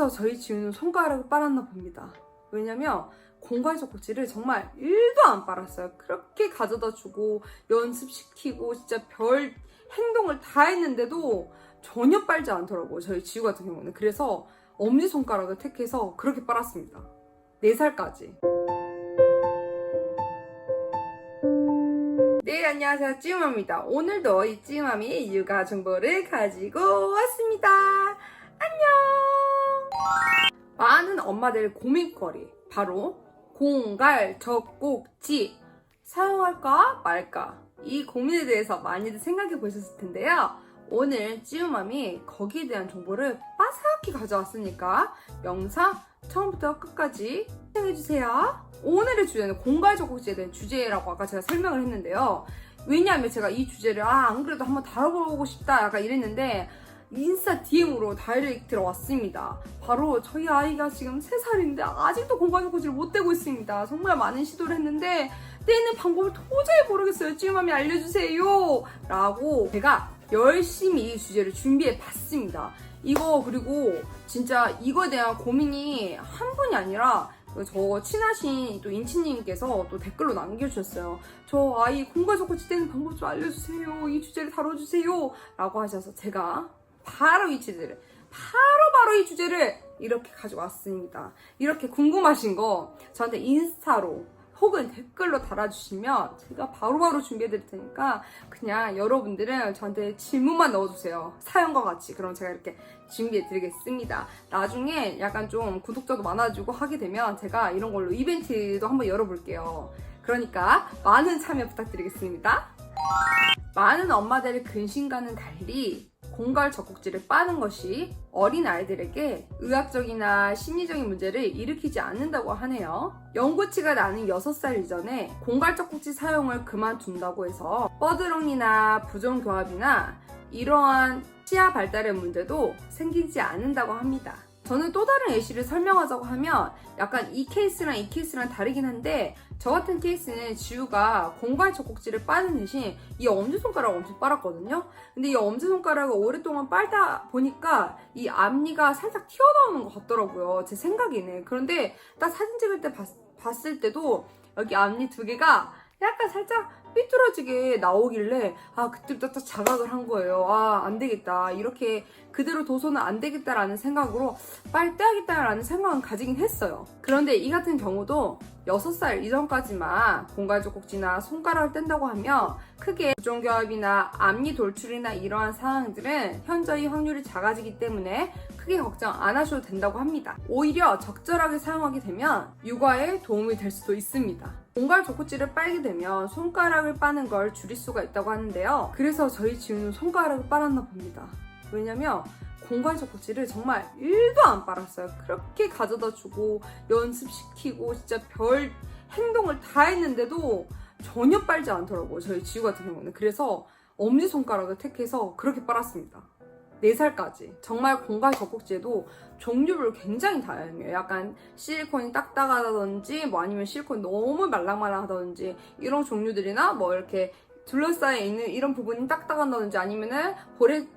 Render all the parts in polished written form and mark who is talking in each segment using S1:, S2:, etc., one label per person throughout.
S1: 그래서 저희 지우는 손가락을 빨았나 봅니다. 왜냐면 공갈 젖꼭지를 정말 1도 안 빨았어요. 그렇게 가져다 주고 연습시키고 진짜 별 행동을 다 했는데도 전혀 빨지 않더라고요. 저희 지우 같은 경우는. 그래서 엄지손가락을 택해서 그렇게 빨았습니다. 4살까지. 네, 안녕하세요. 찌우맘입니다. 오늘도 이 찌우맘이 육아 정보를 가지고 왔습니다. 안녕! 많은 엄마들의 고민거리, 바로 공갈 젖꼭지 사용할까 말까, 이 고민에 대해서 많이들 생각해 보셨을 텐데요. 오늘 찌우맘이 거기에 대한 정보를 빠삭히 가져왔으니까 영상 처음부터 끝까지 시청해주세요. 오늘의 주제는 공갈 젖꼭지에 대한 주제라고 아까 제가 설명을 했는데요. 왜냐하면 제가 이 주제를 안 그래도 한번 다뤄보고 싶다 약간 이랬는데 인스타 DM으로 다이렉트로 왔습니다. 바로 저희 아이가 지금 3살인데 아직도 공갈 젖꼭지를 못 떼고 있습니다. 정말 많은 시도를 했는데 떼는 방법을 도저히 모르겠어요. 찌우맘이 알려주세요 라고 제가 열심히 이 주제를 준비해 봤습니다. 이거 그리고 진짜 이거에 대한 고민이 한 분이 아니라 저 친하신 또 인치님께서 또 댓글로 남겨주셨어요. 저 아이 공갈 젖꼭지 떼는 방법 좀 알려주세요. 이 주제를 다뤄주세요 라고 하셔서 제가 바로 이 주제를 바로 이 주제를 이렇게 가져왔습니다. 이렇게 궁금하신 거 저한테 인스타로 혹은 댓글로 달아주시면 제가 바로바로 준비해드릴 테니까 그냥 여러분들은 저한테 질문만 넣어주세요. 사연과 같이. 그럼 제가 이렇게 준비해드리겠습니다. 나중에 약간 좀 구독자도 많아지고 하게 되면 제가 이런 걸로 이벤트도 한번 열어볼게요. 그러니까 많은 참여 부탁드리겠습니다. 많은 엄마들의 근심과는 달리 공갈 젖꼭지를 빠는 것이 어린 아이들에게 의학적이나 심리적인 문제를 일으키지 않는다고 하네요. 연구치가 나는 6살 이전에 공갈 젖꼭지 사용을 그만둔다고 해서 뻐드렁이나 부정교합이나 이러한 치아 발달의 문제도 생기지 않는다고 합니다. 저는 또 다른 예시를 설명하자고 하면 약간 이 케이스랑 다르긴 한데 저 같은 케이스는 지우가 공갈 젖꼭지를 빠는 대신 이 엄지손가락을 엄청 빨았거든요. 근데 이 엄지손가락을 오랫동안 빨다 보니까 이 앞니가 살짝 튀어나오는 것 같더라고요. 제 생각에는. 그런데 딱 사진 찍을 때 봤을 때도 여기 앞니 2개가 약간 살짝 삐뚤어지게 나오길래 그때부터 딱 자각을 한 거예요. 안 되겠다. 이렇게 그대로 둬서는 안 되겠다라는 생각으로 빨리 떼야겠다라는 생각은 가지긴 했어요. 그런데 이 같은 경우도 6살 이전까지만 공갈 젖꼭지나 손가락을 뗀다고 하면 크게 부정교합이나 앞니 돌출이나 이러한 상황들은 현저히 확률이 작아지기 때문에 크게 걱정 안 하셔도 된다고 합니다. 오히려 적절하게 사용하게 되면 육아에 도움이 될 수도 있습니다. 공갈 젖꼭지를 빨게 되면 손가락을 빠는 걸 줄일 수가 있다고 하는데요. 그래서 저희 지우는 손가락을 빨았나 봅니다. 왜냐면 공갈 젖꼭지를 정말 1도 안 빨았어요. 그렇게 가져다 주고 연습시키고 진짜 별 행동을 다 했는데도 전혀 빨지 않더라고요. 저희 지우 같은 경우는. 그래서 엄지손가락을 택해서 그렇게 빨았습니다. 4살까지. 정말 공갈 젖꼭지에도 종류별로 굉장히 다양해요. 약간 실리콘이 딱딱하다든지 아니면 실리콘이 너무 말랑말랑하다든지 이런 종류들이나 이렇게 둘러싸여 있는 이런 부분이 딱딱하다든지 아니면은 볼에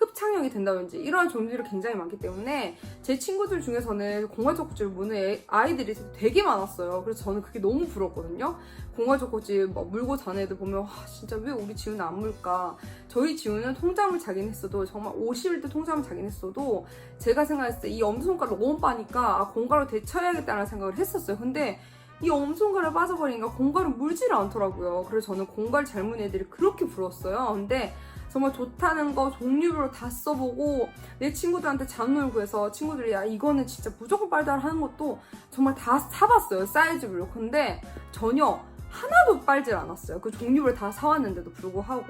S1: 흡착력이 된다든지 이런 종류들이 굉장히 많기 때문에 제 친구들 중에서는 공갈 젖꼭지를 무는 아이들이 되게 많았어요. 그래서 저는 그게 너무 부러웠거든요. 공갈 젖꼭지 물고 다니는 애들 보면 진짜 왜 우리 지우는 안 물까. 저희 지우는 통잠을 자긴 했어도 정말 50일 때 통잠을 자긴 했어도 제가 생각했을 때 이 엄지손가락 너무 빠니까 공갈로 대처해야겠다는 생각을 했었어요. 근데 이 엄지손가락에 빠져버리니까 공갈은 물지를 않더라고요. 그래서 저는 공갈 잘 무는 애들이 그렇게 부러웠어요. 근데 정말 좋다는 거 종류별로 다 써보고 내 친구들한테 잔놀고 해서 친구들이 이거는 진짜 무조건 빨다를 하는 것도 정말 다 사봤어요. 사이즈별로. 근데 전혀 하나도 빨질 않았어요. 그 종류별로 다 사왔는데도 불구하고.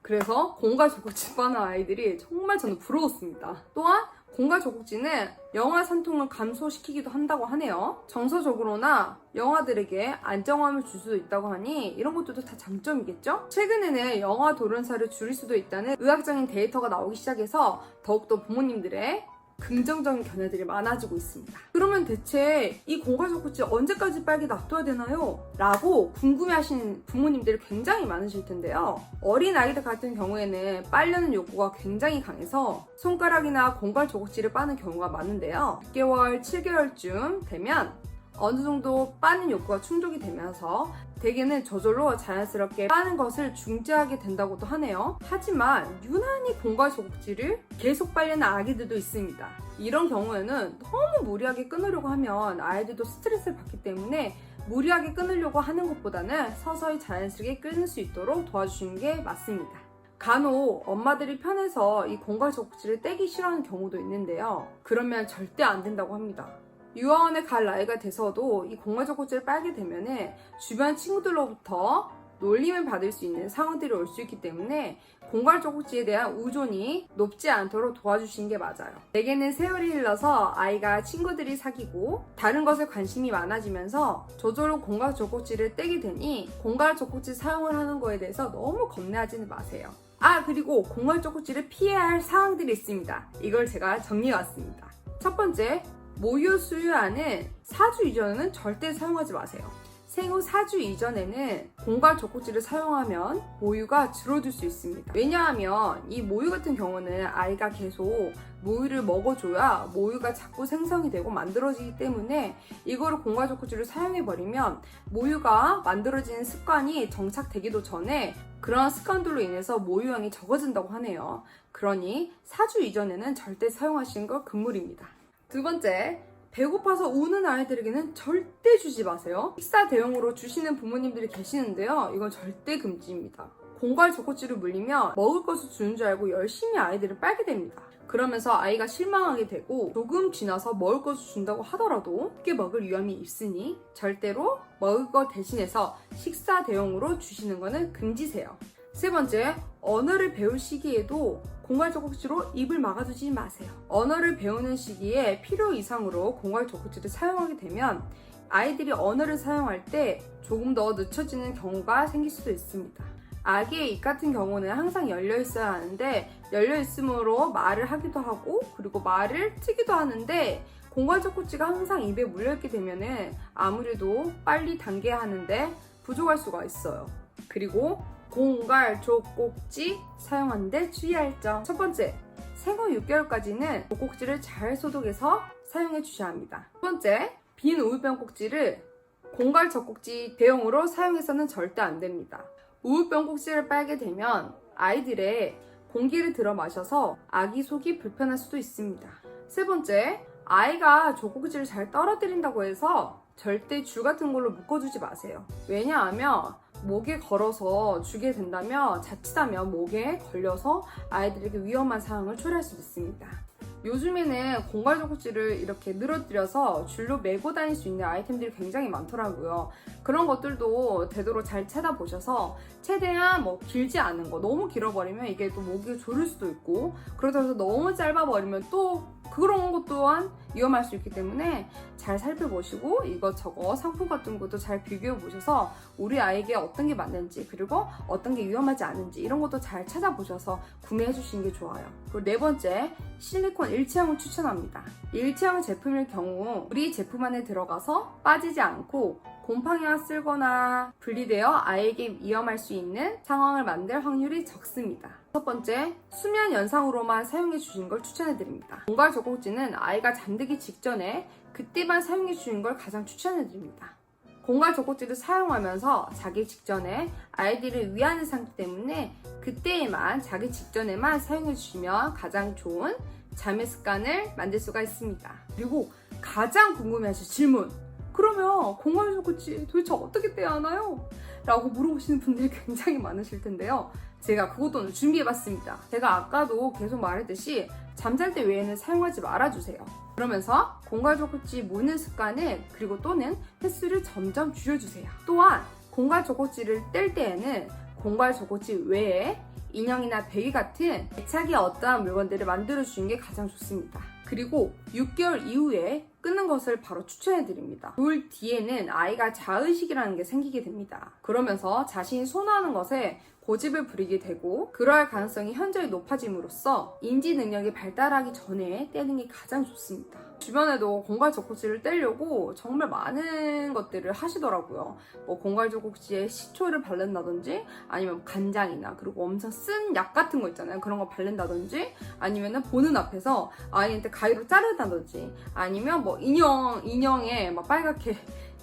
S1: 그래서 공갈 젖꼭지 빠는 아이들이 정말 저는 부러웠습니다. 또한 공갈 젖꼭지는 영아 산통을 감소시키기도 한다고 하네요. 정서적으로나 영아들에게 안정감을 줄 수도 있다고 하니 이런 것들도 다 장점이겠죠? 최근에는 영아 돌연사를 줄일 수도 있다는 의학적인 데이터가 나오기 시작해서 더욱더 부모님들의 긍정적인 견해들이 많아지고 있습니다. 그러면 대체 이 공갈 젖꼭지 언제까지 빨게 놔둬야 되나요? 라고 궁금해하시는 부모님들이 굉장히 많으실 텐데요. 어린 아이들 같은 경우에는 빨려는 욕구가 굉장히 강해서 손가락이나 공갈 젖꼭지를 빠는 경우가 많은데요. 6개월, 7개월쯤 되면 어느 정도 빠는 욕구가 충족이 되면서 대개는 저절로 자연스럽게 빠는 것을 중지하게 된다고도 하네요. 하지만 유난히 공갈 젖꼭지를 계속 빨리는 아기들도 있습니다. 이런 경우에는 너무 무리하게 끊으려고 하면 아이들도 스트레스를 받기 때문에 무리하게 끊으려고 하는 것보다는 서서히 자연스럽게 끊을 수 있도록 도와주시는 게 맞습니다. 간혹 엄마들이 편해서 이 공갈 젖꼭지를 떼기 싫어하는 경우도 있는데요. 그러면 절대 안 된다고 합니다. 유아원에 갈 나이가 돼서도 이 공갈 젖꼭지를 빨게 되면 주변 친구들로부터 놀림을 받을 수 있는 상황들이 올 수 있기 때문에 공갈 젖꼭지에 대한 의존이 높지 않도록 도와주시는 게 맞아요. 대개는 세월이 흘러서 아이가 친구들이 사귀고 다른 것에 관심이 많아지면서 저절로 공갈 젖꼭지를 떼게 되니 공갈 젖꼭지 사용을 하는 거에 대해서 너무 겁내하지는 마세요. 그리고 공갈 젖꼭지를 피해야 할 상황들이 있습니다. 이걸 제가 정리해왔습니다. 첫 번째, 모유 수유하는 사주 이전에는 절대 사용하지 마세요. 생후 4주 이전에는 공갈 젖꼭지를 사용하면 모유가 줄어들 수 있습니다. 왜냐하면 이 모유 같은 경우는 아이가 계속 모유를 먹어줘야 모유가 자꾸 생성이 되고 만들어지기 때문에 이거를 공갈 젖꼭지를 사용해버리면 모유가 만들어지는 습관이 정착되기도 전에 그런 습관들로 인해서 모유량이 적어진다고 하네요. 그러니 4주 이전에는 절대 사용하시는 거 금물입니다. 두 번째, 배고파서 우는 아이들에게는 절대 주지 마세요. 식사 대용으로 주시는 부모님들이 계시는데요. 이건 절대 금지입니다. 공갈 젖꼭지를 물리면 먹을 것을 주는 줄 알고 열심히 아이들을 빨게 됩니다. 그러면서 아이가 실망하게 되고 조금 지나서 먹을 것을 준다고 하더라도 쉽게 먹을 위험이 있으니 절대로 먹을 것 대신해서 식사 대용으로 주시는 것은 금지세요. 세 번째, 언어를 배울 시기에도 공갈 젖꼭지로 입을 막아두지 마세요. 언어를 배우는 시기에 필요 이상으로 공갈 젖꼭지를 사용하게 되면 아이들이 언어를 사용할 때 조금 더 늦춰지는 경우가 생길 수도 있습니다. 아기의 입 같은 경우는 항상 열려 있어야 하는데 열려 있으므로 말을 하기도 하고 그리고 말을 트기도 하는데 공갈 젖꼭지가 항상 입에 물려있게 되면 아무래도 빨리 당겨야 하는데 부족할 수가 있어요. 그리고 공갈 젖꼭지 사용하는데 주의할 점. 첫 번째, 생후 6개월까지는 젖꼭지를 잘 소독해서 사용해 주셔야 합니다. 두 번째, 빈 우유병 꼭지를 공갈 젖꼭지 대용으로 사용해서는 절대 안 됩니다. 우유병 꼭지를 빨게 되면 아이들의 공기를 들어 마셔서 아기 속이 불편할 수도 있습니다. 세 번째, 아이가 젖꼭지를 잘 떨어뜨린다고 해서 절대 줄 같은 걸로 묶어주지 마세요. 왜냐하면 목에 걸어서 주게 된다면 자칫하면 목에 걸려서 아이들에게 위험한 상황을 초래할 수도 있습니다. 요즘에는 공갈 젖꼭지를 이렇게 늘어뜨려서 줄로 메고 다닐 수 있는 아이템들이 굉장히 많더라고요. 그런 것들도 되도록 잘 찾아보셔서 최대한 길지 않은 거, 너무 길어버리면 이게 또 목에 조를 수도 있고 그렇다고 해서 너무 짧아버리면 또 그런 것 또한 위험할 수 있기 때문에 잘 살펴보시고 이것저것 상품 같은 것도 잘 비교해 보셔서 우리 아이에게 어떤 게 맞는지 그리고 어떤 게 위험하지 않은지 이런 것도 잘 찾아보셔서 구매해 주시는 게 좋아요. 그리고 네 번째, 실리콘 일체형을 추천합니다. 일체형 제품일 경우 우리 제품 안에 들어가서 빠지지 않고 곰팡이가 쓸거나 분리되어 아이에게 위험할 수 있는 상황을 만들 확률이 적습니다. 첫 번째, 수면 연상으로만 사용해 주시는 걸 추천해 드립니다. 공갈 젖꼭지는 아이가 잠들기 직전에 그때만 사용해 주시는 걸 가장 추천해 드립니다. 공갈 젖꼭지를 사용하면서 자기 직전에 아이들을 위하는 상태 때문에 그때에만 자기 직전에만 사용해 주시면 가장 좋은 잠의 습관을 만들 수가 있습니다. 그리고 가장 궁금해하실 질문, 그러면 공갈 젖꼭지 도대체 어떻게 떼야 하나요? 라고 물어보시는 분들이 굉장히 많으실 텐데요. 제가 그것도 오늘 준비해봤습니다. 제가 아까도 계속 말했듯이 잠잘 때 외에는 사용하지 말아주세요. 그러면서 공갈 젖꼭지 무는 습관을 그리고 또는 횟수를 점점 줄여주세요. 또한 공갈 젖꼭지를 뗄 때에는 공갈 젖꼭지 외에 인형이나 베개 같은 애착이 어떠한 물건들을 만들어주시는 게 가장 좋습니다. 그리고 6개월 이후에 끊는 것을 바로 추천해드립니다. 그 뒤에는 아이가 자의식이라는 게 생기게 됩니다. 그러면서 자신이 선호하는 것에 고집을 부리게 되고 그러할 가능성이 현저히 높아짐으로써 인지 능력이 발달하기 전에 떼는 게 가장 좋습니다. 주변에도 공갈 젖꼭지를 떼려고 정말 많은 것들을 하시더라고요. 뭐 공갈 젖꼭지에 식초를 바른다든지 아니면 간장이나 그리고 엄청 쓴 약 같은 거 있잖아요. 그런 거 바른다든지 아니면은 보는 앞에서 아이한테 가위로 자르다든지 아니면 뭐 인형에 막 빨갛게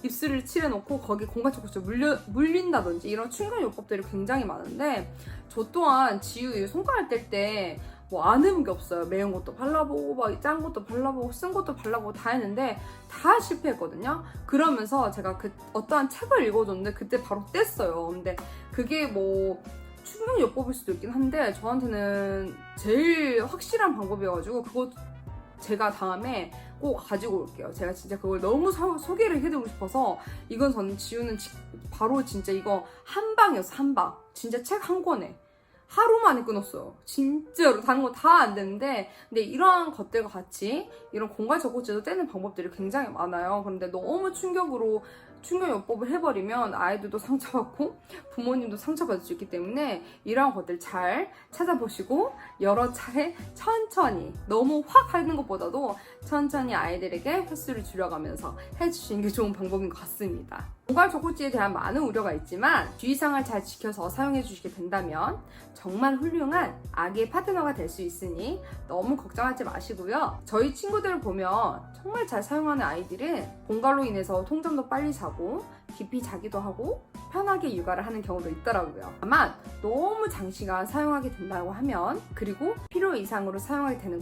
S1: 입술을 칠해놓고 거기 공갈 젖꼭지 물린다든지 이런 충격요법들이 굉장히 많은데 저 또한 지우 손가락 뗄 때 뭐 안 해본 게 없어요. 매운 것도 발라보고 막 짠 것도 발라보고 쓴 것도 발라보고 다 했는데 다 실패했거든요. 그러면서 제가 어떠한 책을 읽어줬는데 그때 바로 뗐어요. 근데 그게 뭐 충격요법일 수도 있긴 한데 저한테는 제일 확실한 방법이어가지고 그거 제가 다음에 꼭 가지고 올게요. 제가 진짜 그걸 너무 소개를 해드리고 싶어서 이건 저는 지우는 바로 진짜 이거 한 방이었어. 한 방. 진짜 책 한 권에. 하루 만에 끊었어요. 진짜로. 다른 거 다 안 되는데 근데 이런 것들과 같이 이런 공갈 젖꼭지도 떼는 방법들이 굉장히 많아요. 그런데 너무 충격요법을 해버리면 아이들도 상처받고 부모님도 상처받을 수 있기 때문에 이런 것들 잘 찾아보시고 여러 차례 천천히 너무 확 하는 것보다도 천천히 아이들에게 횟수를 줄여가면서 해주시는 게 좋은 방법인 것 같습니다. 공갈 젖꼭지에 대한 많은 우려가 있지만 주의사항을 잘 지켜서 사용해 주시게 된다면 정말 훌륭한 아기의 파트너가 될 수 있으니 너무 걱정하지 마시고요. 저희 친구들을 보면 정말 잘 사용하는 아이들은 공갈로 인해서 통잠도 빨리 자고 깊이 자기도 하고 편하게 육아를 하는 경우도 있더라고요. 다만 너무 장시간 사용하게 된다고 하면 그리고 필요 이상으로 사용하게 되는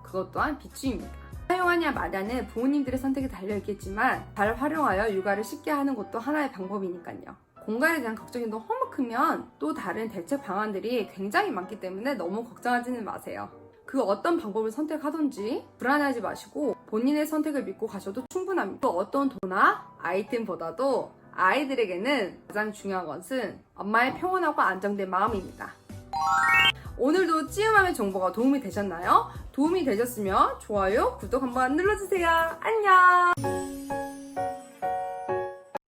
S1: 그것 또한 비추입니다. 사용하냐 마냐는 부모님들의 선택에 달려있겠지만 잘 활용하여 육아를 쉽게 하는 것도 하나의 방법이니까요. 공갈에 대한 걱정이 너무 크면 또 다른 대책 방안들이 굉장히 많기 때문에 너무 걱정하지는 마세요. 그 어떤 방법을 선택하든지 불안해하지 마시고 본인의 선택을 믿고 가셔도 충분합니다. 어떤 도나 아이템보다도 아이들에게는 가장 중요한 것은 엄마의 평온하고 안정된 마음입니다. 오늘도 찌음함의 정보가 도움이 되셨나요? 도움이 되셨으면 좋아요, 구독 한번 눌러주세요. 안녕!